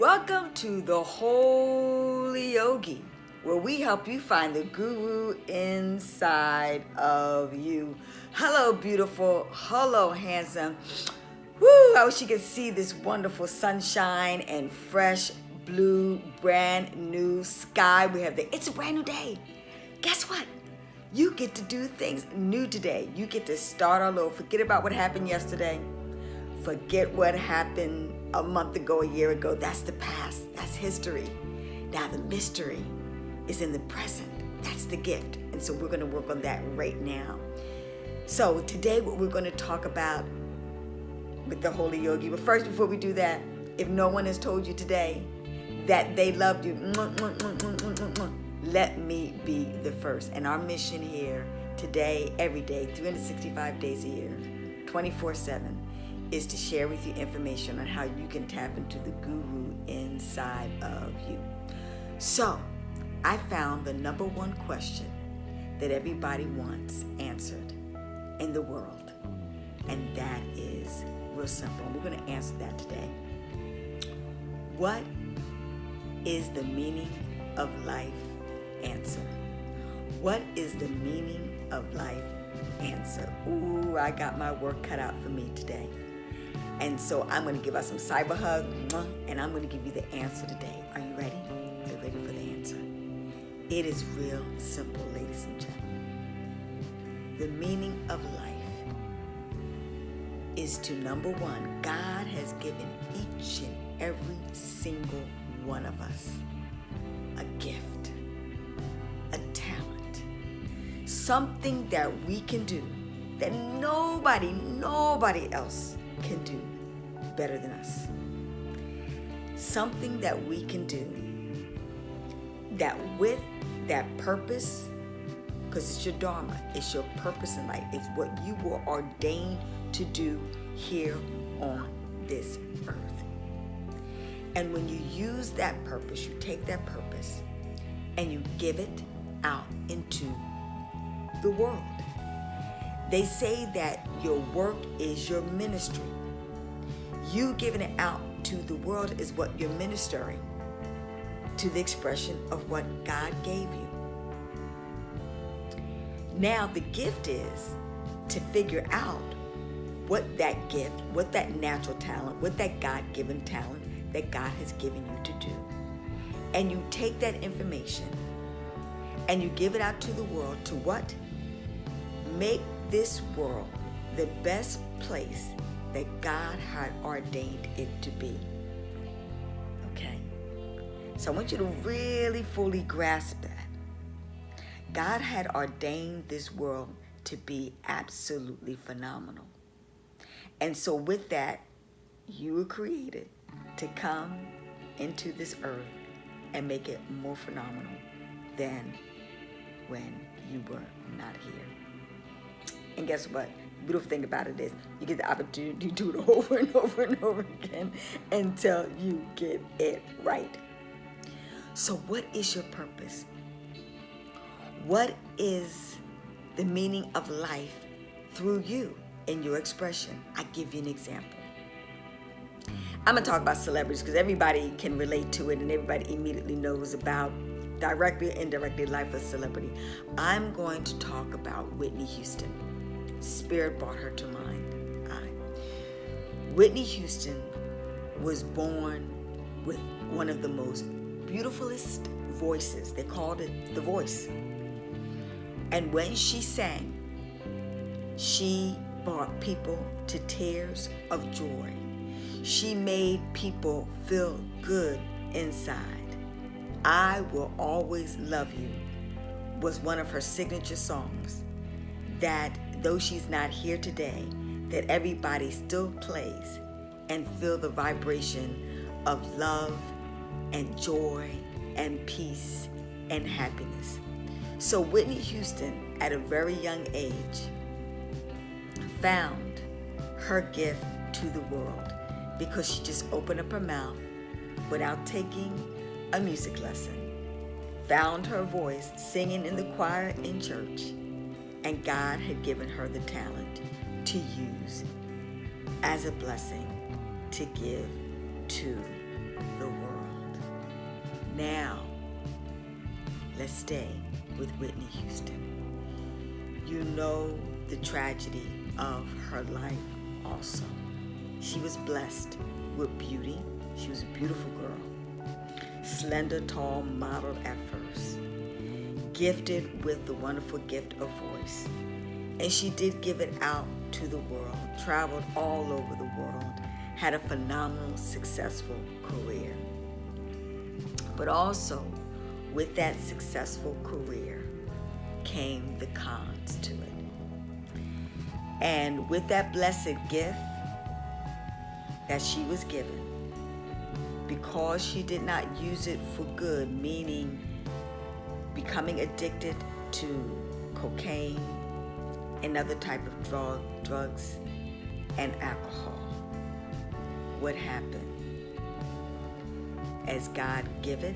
Welcome to the Holy Yogi, where we help you find the guru inside of you. Hello, beautiful. Hello, handsome. Woo, I wish you could see this wonderful sunshine and fresh blue, brand new sky. It's a brand new day. Guess what? You get to do things new today. You get to start all over. Forget about what happened yesterday. Forget what happened a month ago, a year ago. That's the past. That's history. Now the mystery is in the present. That's the gift. And so we're going to work on that right now. So today what we're going to talk about with the Holy Yogi. But first, before we do that, if no one has told you today that they loved you, let me be the first. And our mission here today, every day, 365 days a year, 24/7, is to share with you information on how you can tap into the guru inside of you. So, I found the number one question that everybody wants answered in the world. And that is real simple. We're going to answer that today. What is the meaning of life? Answer. What is the meaning of life? Answer. Ooh, I got my work cut out for me today. And so I'm going to give us some cyber hug, and I'm going to give you the answer today. Are you ready? Are you ready for the answer? It is real simple, ladies and gentlemen. The meaning of life is to, number one, God has given each and every single one of us a gift, a talent, something that we can do that nobody else can do better than us. Something that we can do that with that purpose, because it's your dharma, it's your purpose in life, it's what you were ordained to do here on this earth. And when you use that purpose, you take that purpose and you give it out into the world. They say that your work is your ministry. You giving it out to the world is what you're ministering to the expression of what God gave you. Now the gift is to figure out what that gift, what that natural talent, what that God-given talent that God has given you to do. And you take that information and you give it out to the world to what? Make this world the best place that God had ordained it to be. Okay? So I want you to really fully grasp that. God had ordained this world to be absolutely phenomenal. And so with that, you were created to come into this earth and make it more phenomenal than when you were not here. And guess what? The beautiful thing about it is you get the opportunity to do it over and over and over again until you get it right. So what is your purpose? What is the meaning of life through you in your expression? I give you an example. I'm going to talk about celebrities because everybody can relate to it and everybody immediately knows about, directly or indirectly, life of a celebrity. I'm going to talk about Whitney Houston. Spirit brought her to mind. Whitney Houston was born with one of the most beautifulest voices. They called it the voice. And when she sang, she brought people to tears of joy. She made people feel good inside. I Will Always Love You was one of her signature songs that, though she's not here today, that everybody still plays and feel the vibration of love and joy and peace and happiness. So Whitney Houston, at a very young age, found her gift to the world because she just opened up her mouth without taking a music lesson, found her voice singing in the choir in church, and God had given her the talent to use as a blessing to give to the world. Now, let's stay with Whitney Houston. You know the tragedy of her life also. She was blessed with beauty. She was a beautiful girl. Slender, tall, modeled at first. Gifted with the wonderful gift of voice. And she did give it out to the world. Traveled all over the world. Had a phenomenal, successful career. But also, with that successful career came the cons to it. And with that blessed gift that she was given, because she did not use it for good, meaning becoming addicted to cocaine and other type of drugs and alcohol, what happened? As God giveth,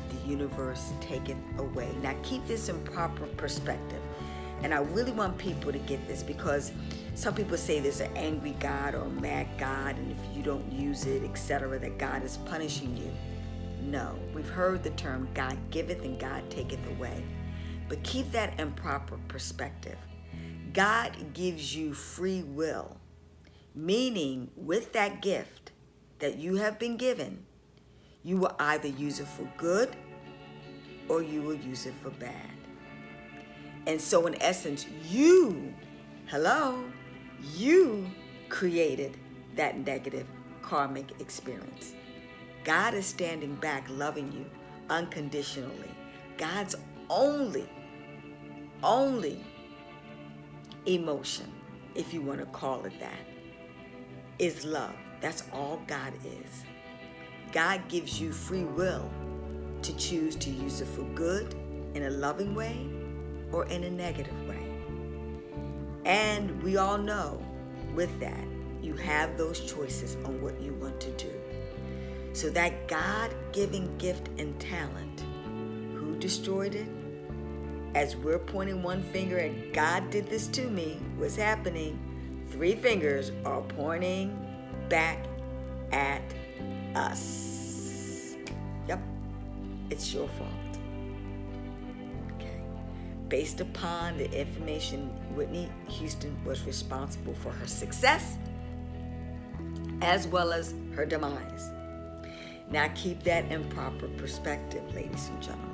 the universe taketh away. Now keep this in proper perspective. And I really want people to get this, because some people say there's an angry God or a mad God, and if you don't use it, etc., that God is punishing you. No, we've heard the term God giveth and God taketh away. But keep that in proper perspective. God gives you free will, meaning with that gift that you have been given, you will either use it for good or you will use it for bad. And so in essence, you created that negative karmic experience. God is standing back loving you unconditionally. God's only emotion, if you want to call it that, is love. That's all God is. God gives you free will to choose to use it for good in a loving way or in a negative way. And we all know with that, you have those choices on what you want to do. So that God-given gift and talent, who destroyed it? As we're pointing one finger at God did this to me, what's happening? 3 fingers are pointing back at us. Yep, it's your fault. Okay. Based upon the information, Whitney Houston was responsible for her success as well as her demise. Now keep that in proper perspective, ladies and gentlemen.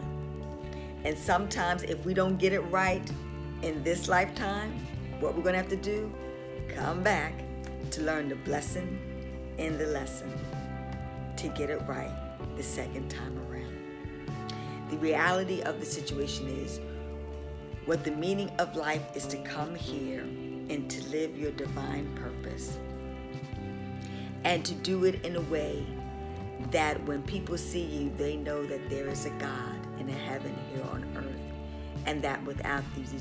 And sometimes if we don't get it right in this lifetime, what we're going to have to do, come back to learn the blessing in the lesson to get it right the second time around. The reality of the situation is, what the meaning of life is to come here and to live your divine purpose. And to do it in a way that when people see you, they know that there is a God and a heaven here on earth, and that without these,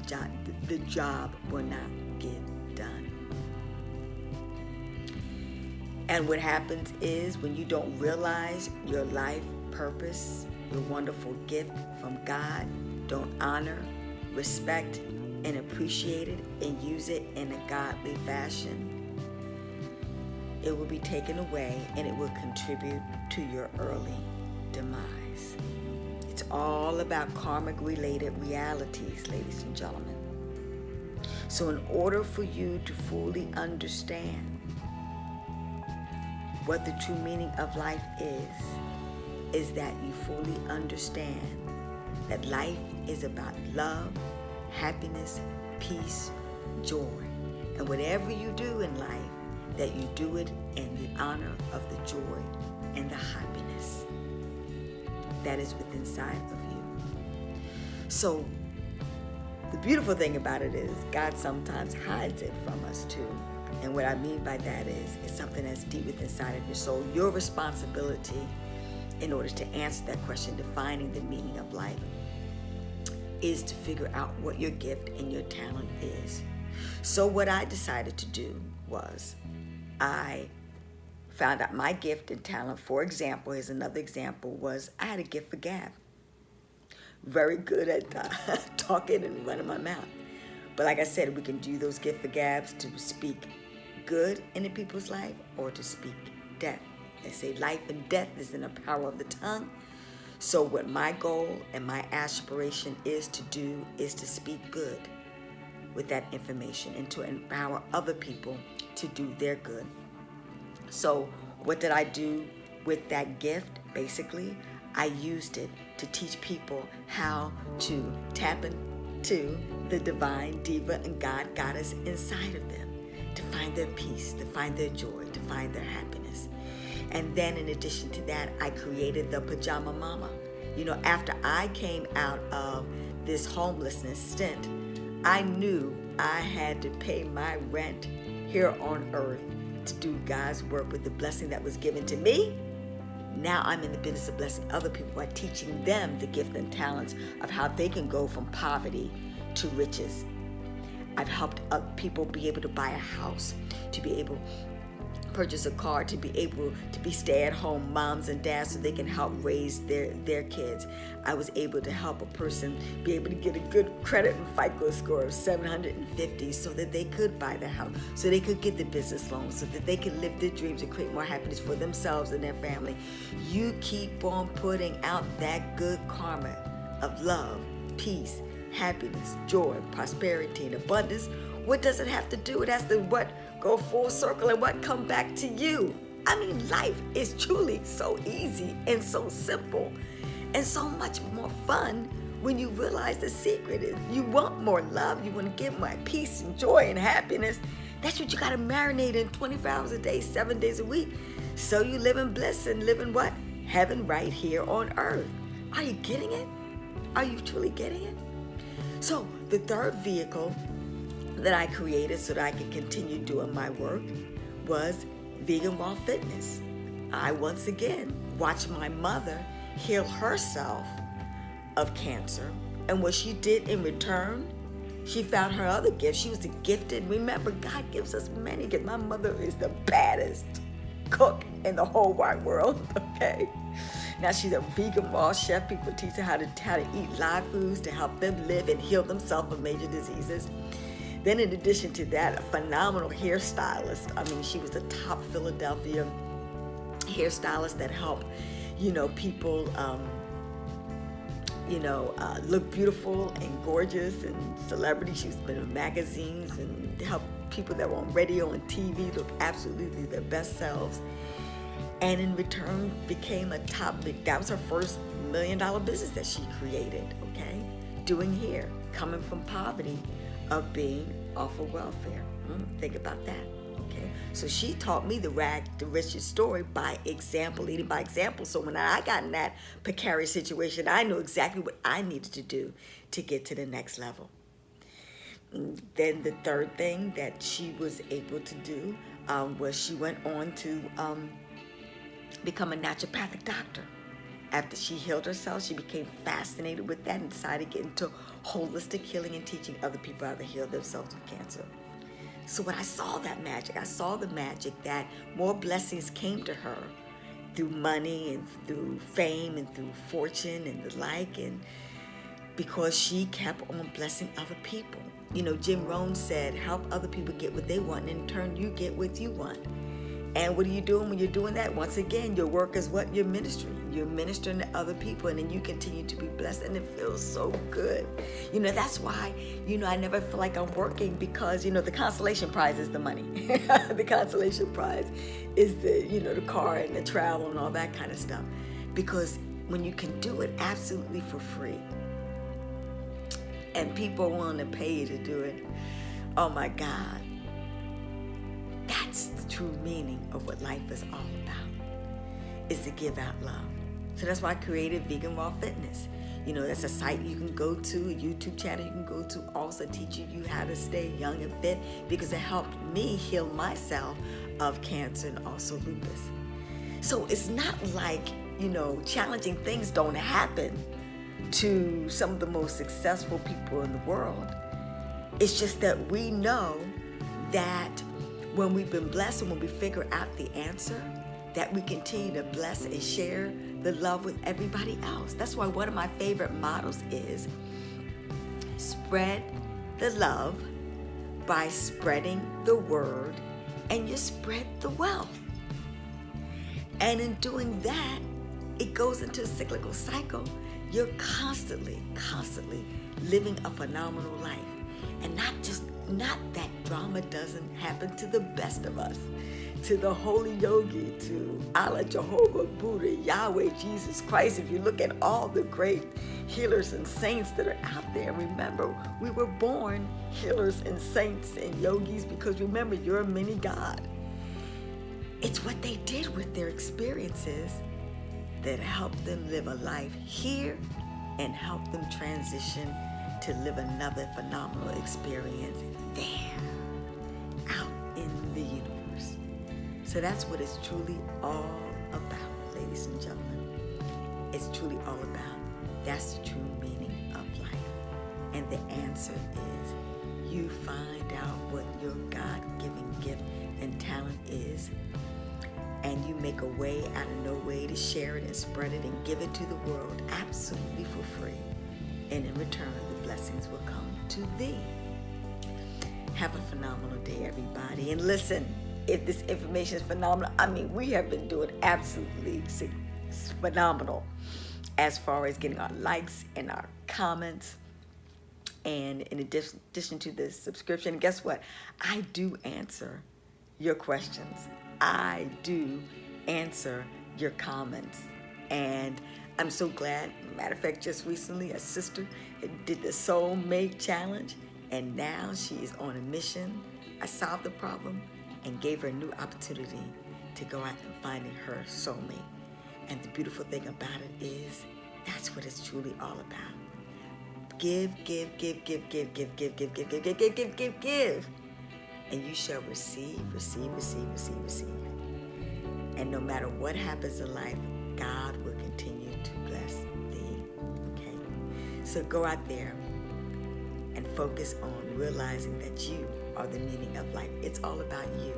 the job will not get done. And what happens is, when you don't realize your life purpose, your wonderful gift from God, don't honor, respect, and appreciate it and use it in a godly fashion, it will be taken away and it will contribute to your early demise. It's all about karmic related realities, ladies and gentlemen. So in order for you to fully understand what the true meaning of life is that you fully understand that life is about love, happiness, peace, joy. And whatever you do in life, that you do it in the honor of the joy and the happiness that is within inside of you. So the beautiful thing about it is God sometimes hides it from us too. And what I mean by that is, it's something that's deep within inside of your soul. Your responsibility in order to answer that question, defining the meaning of life, is to figure out what your gift and your talent is. So what I decided to do was, I found out my gift and talent. For example, here's another example, was I had a gift for gab. Very good at talking and running my mouth. But like I said, we can do those gift for gabs to speak good into people's life or to speak death They say life and death is in the power of the tongue. So what my goal and my aspiration is to do is to speak good with that information and to empower other people to do their good. So what did I do with that gift? Basically, I used it to teach people how to tap into the divine diva and God goddess inside of them, to find their peace, to find their joy, to find their happiness. And then in addition to that, I created the Pajama Mama. After I came out of this homelessness stint, I knew I had to pay my rent here on earth to do God's work with the blessing that was given to me. Now I'm in the business of blessing other people by teaching them the gift and talents of how they can go from poverty to riches. I've helped people be able to buy a house, to be able to purchase a car, to be able to be stay-at-home moms and dads so they can help raise their kids. I was able to help a person be able to get a good credit and FICO score of 750 so that they could buy the house, so they could get the business loan, so that they could live their dreams and create more happiness for themselves and their family. You keep on putting out that good karma of love, peace, happiness, joy, prosperity, and abundance. What does it have to do? It has to go full circle and come back to you. I mean, life is truly so easy and so simple and so much more fun when you realize the secret is you want more love, you want to give more peace and joy and happiness. That's what you got to marinate in 24 hours a day, 7 days a week. So you live in bliss and live in what? Heaven right here on earth. Are you getting it? Are you truly getting it? So the third vehicle that I created so that I could continue doing my work was Vegan Raw Fitness. I once again watched my mother heal herself of cancer, and what she did in return, she found her other gift. She was a gifted. Remember, God gives us many gifts. My mother is the baddest cook in the whole wide world, okay? Now she's a vegan raw chef. People teach her how to eat live foods to help them live and heal themselves of major diseases. Then in addition to that, a phenomenal hairstylist. I mean, she was a top Philadelphia hairstylist that helped, people, look beautiful and gorgeous and celebrities. She's been in magazines and helped people that were on radio and TV look absolutely their best selves. And in return became that was her first $1 million business that she created, okay? Doing hair, coming from poverty of being off of welfare. Think about that, okay? So she taught me the rag to riches story by example, leading by example. So when I got in that precarious situation, I knew exactly what I needed to do to get to the next level. Then the third thing that she was able to do was she went on to become a naturopathic doctor. After she healed herself, she became fascinated with that and decided to get into holistic healing and teaching other people how to heal themselves with cancer. So when I saw that magic, I saw the magic that more blessings came to her through money and through fame and through fortune and the like, and because she kept on blessing other people. Jim Rohn said, help other people get what they want, and in turn you get what you want. And what are you doing when you're doing that? Once again, your work is what? Your ministry. You're ministering to other people, and then you continue to be blessed, and it feels so good. That's why, I never feel like I'm working, because, the consolation prize is the money. The consolation prize is the car and the travel and all that kind of stuff. Because when you can do it absolutely for free, and people are willing to pay you to do it, oh my God. That's the true meaning of what life is all about, is to give out love. So that's why I created Vegan Raw Fitness. That's a site you can go to, a YouTube channel you can go to, also teaching you how to stay young and fit, because it helped me heal myself of cancer and also lupus. So it's not like, challenging things don't happen to some of the most successful people in the world. It's just that we know that when we've been blessed and when we figure out the answer, that we continue to bless and share the love with everybody else. That's why one of my favorite mottos is spread the love by spreading the word, and you spread the wealth. And in doing that, it goes into a cyclical cycle. You're constantly living a phenomenal life. And not that drama doesn't happen to the best of us. To the Holy Yogi, to Allah, Jehovah, Buddha, Yahweh, Jesus Christ. If you look at all the great healers and saints that are out there, remember, we were born healers and saints and yogis because remember, you're a mini God. It's what they did with their experiences that helped them live a life here and help them transition to live another phenomenal experience there, out in the universe. So that's what it's truly all about, ladies and gentlemen. It's truly all about. That's the true meaning of life. And the answer is you find out what your God-given gift and talent is, and you make a way out of no way to share it and spread it and give it to the world absolutely for free. And in return, the blessings will come to thee. Have a phenomenal day, everybody. And listen, if this information is phenomenal, I mean, we have been doing absolutely phenomenal as far as getting our likes and our comments. And in addition to the subscription, guess what? I do answer your questions. I do answer your comments. And I'm so glad. Matter of fact, just recently, a sister did the Soulmate Challenge, and now she is on a mission. I solved the problem and gave her a new opportunity to go out and finding her soulmate. And the beautiful thing about it is, that's what it's truly all about. Give. And you shall receive. And no matter what happens in life, God will continue to bless thee. Okay? So go out there and focus on realizing that you are the meaning of life. It's all about you.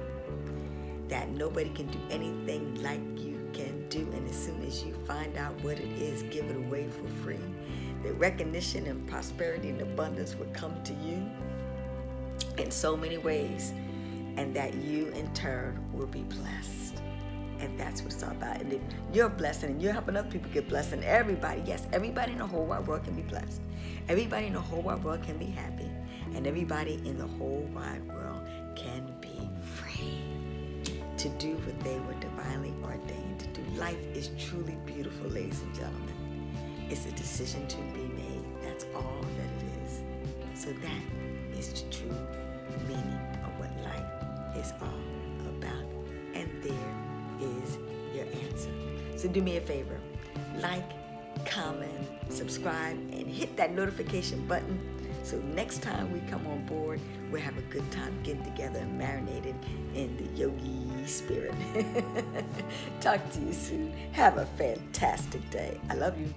That nobody can do anything like you can do. And as soon as you find out what it is, give it away for free. The recognition and prosperity and abundance will come to you in so many ways, and that you in turn will be blessed. And that's what it's all about. And if you're blessed and you're helping other people get blessed, and everybody, yes, everybody in the whole wide world can be blessed. Everybody in the whole wide world can be happy. And everybody in the whole wide world can be free to do what they were divinely ordained to do. Life is truly beautiful, ladies and gentlemen. It's a decision to be made. That's all that it is. So that is the true meaning of what life is all about. And there is your answer. So do me a favor. Like, comment, subscribe, and hit that notification button. So next time we come on board, we'll have a good time getting together and marinated in the yogi spirit. Talk to you soon. Have a fantastic day. I love you.